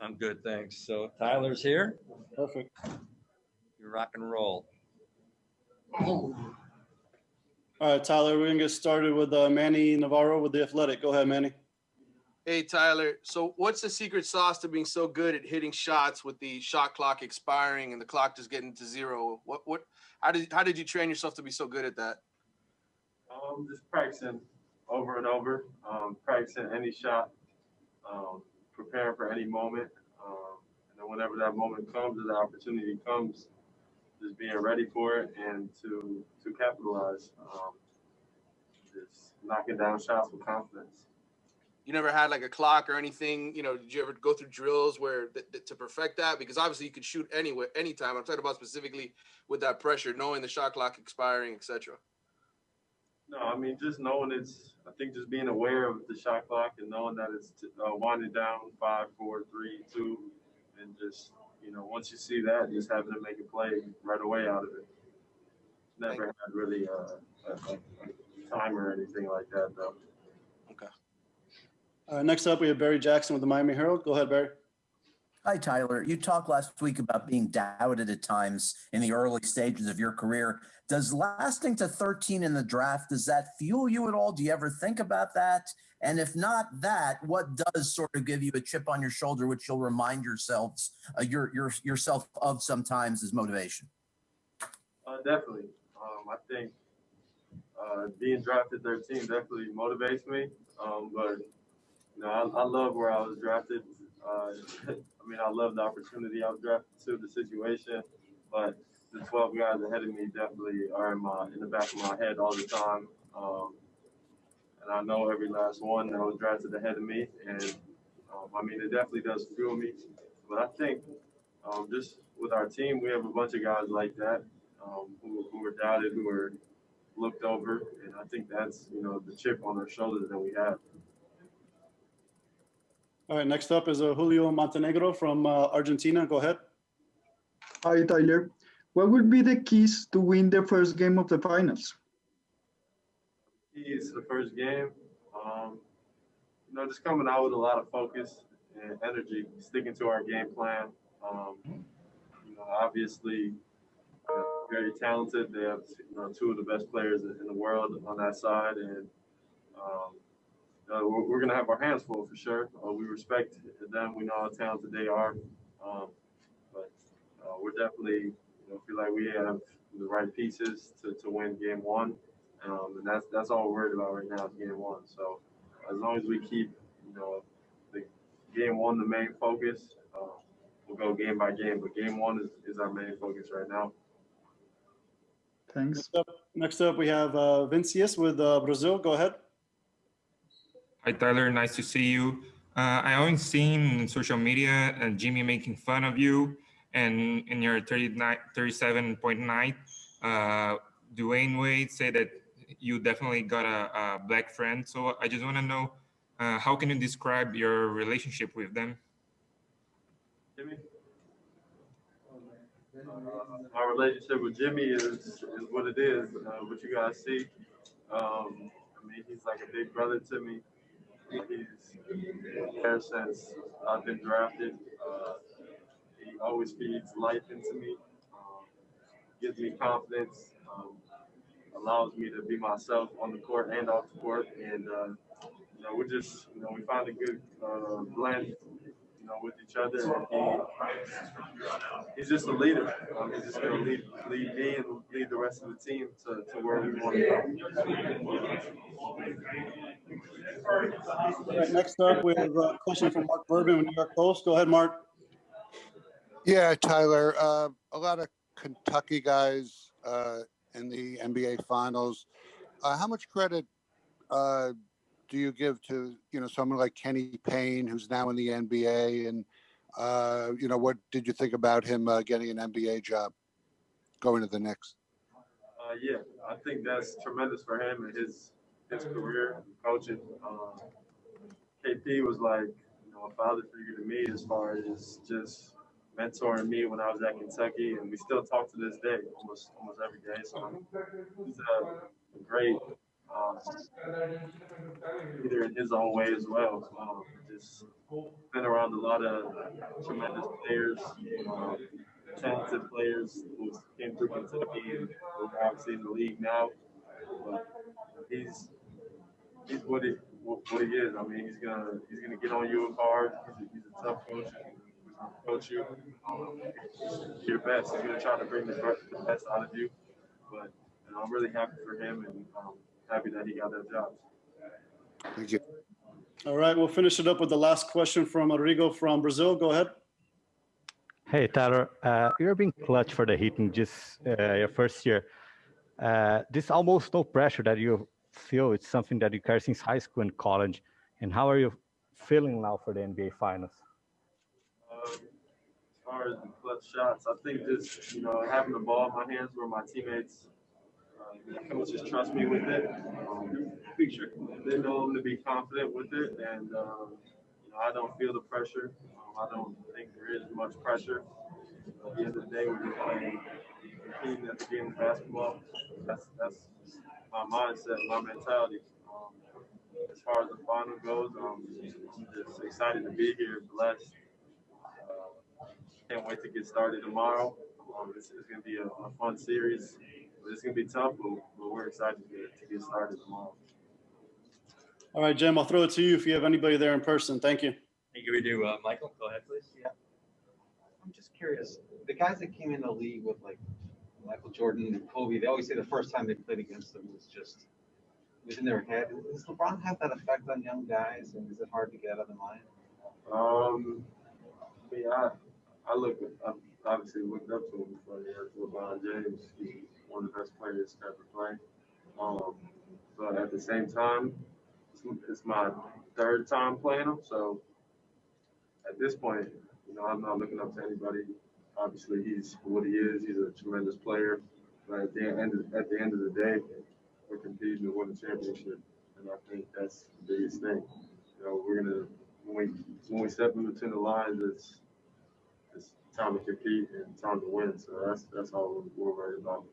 I'm good, thanks. So Tyler's here. Perfect. You rock and roll. All right, Tyler, we're going to get started with Manny Navarro with The Athletic. Go ahead, Manny. Hey, Tyler. So what's the secret sauce to being so good at hitting shots with the shot clock expiring and the clock just getting to zero? How did you train yourself to be so good at that? Just practicing over and over, practicing any shot, preparing for any moment. And then whenever that moment comes or the opportunity comes, just being ready for it and to capitalize. Just knocking down shots with confidence. You never had like a clock or anything, did you ever go through drills where to perfect that? Because obviously you could shoot anywhere, anytime. I'm talking about specifically with that pressure, knowing the shot clock expiring, etc. No, I mean, just knowing I think just being aware of the shot clock and knowing that it's winding down 5, 4, 3, 2, and just, once you see that, just having to make a play right away out of it. Never had really a time or anything like that, though. Okay. Next up, we have Barry Jackson with the Miami Herald. Go ahead, Barry. Hi, Tyler. You talked last week about being doubted at times in the early stages of your career. Does lasting to 13 in the draft, does that fuel you at all? Do you ever think about that? And if not that, what does sort of give you a chip on your shoulder, which you'll remind yourself of sometimes as motivation? Definitely. I think being drafted 13 definitely motivates me. But I love where I was drafted. I love the opportunity I was drafted to, the situation, but the 12 guys ahead of me definitely are in the back of my head all the time. And I know every last one that was drafted ahead of me. And, it definitely does fuel me. But I think just with our team, we have a bunch of guys like that who were doubted, who were looked over. And I think that's, the chip on our shoulders that we have. All right, next up is Julio Montenegro from Argentina. Go ahead. Hi, Tyler. What would be the keys to win the first game of the finals? Keys to the first game, just coming out with a lot of focus and energy, sticking to our game plan. Obviously, very talented. They have two of the best players in the world on that side, and we're going to have our hands full for sure. We respect them. We know how talented they are. But we're definitely feel like we have the right pieces to win game one. And that's all we're worried about right now is game one. So as long as we keep, the game one the main focus, we'll go game by game. But game one is our main focus right now. Thanks. Next up we have Vincius with Brazil. Go ahead. Hi, Tyler. Nice to see you. I always seen on social media Jimmy making fun of you, and in your 37.9, Dwayne Wade said that you definitely got a black friend. So I just want to know, how can you describe your relationship with them? Jimmy? Our relationship with Jimmy is what it is, what you guys see. He's like a big brother to me. He's there since I've been drafted. He always feeds life into me, gives me confidence, allows me to be myself on the court and off the court. And, we're just, we find a good blend, with each other. And he's just a leader. He's just going to lead me and lead the rest of the team to where we want to go. All right, next up, we have a question from Mark Bourbon with New York Post. Go ahead, Mark. Yeah, Tyler, a lot of Kentucky guys in the NBA Finals. How much credit do you give to, someone like Kenny Payne, who's now in the NBA? And, what did you think about him getting an NBA job, going to the Knicks? Yeah, I think that's tremendous for him and his career coaching. KP was like, a father figure to me as far as just mentoring me when I was at Kentucky, and we still talk to this day, almost every day. So he's a great leader in his own way as well. Just been around a lot of tremendous players, talented players who came through Kentucky and who are obviously in the league now. But he's what he is. I mean, he's gonna get on you hard. He's a tough coach. He's gonna coach you. Your best. He's gonna try to bring the best out of you. But I'm really happy for him and happy that he got that job. Thank you. All right, we'll finish it up with the last question from Rodrigo from Brazil. Go ahead. Hey, Tyler, you're being clutch for the Heat in just your first year. This almost no pressure that you feel, it's something that you carry since high school and college. And how are you feeling now for the NBA Finals? As far as the clutch shots, I think just having the ball in my hands where my teammates, coaches trust me with it. They know I'm to be confident with it, and I don't feel the pressure. I don't think there is much pressure. At the end of the day, we're just playing, competing at the game of basketball. That's my mindset, my mentality. As far as the final goes, I'm just excited to be here, blessed. Can't wait to get started tomorrow. It's going to be a fun series. It's going to be tough, but we're excited to get started tomorrow. All right, Jim, I'll throw it to you if you have anybody there in person. Thank you. Thank you. We do. Michael, go ahead, please. Yeah. I'm just curious. The guys that came in the league with like Michael Jordan and Kobe, they always say the first time they played against them was in their head. Does LeBron have that effect on young guys, and is it hard to get out of the mind? I obviously looked up to him before LeBron James. He's one of the best players to ever play. But at the same time, it's my third time playing him. So at this point, I'm not looking up to anybody. Obviously, he's what he is. He's a tremendous player. But at the end of the day, we're competing to win a championship, and I think that's the biggest thing. We're gonna when we step in between the lines, it's time to compete and time to win. So that's all we're worried about.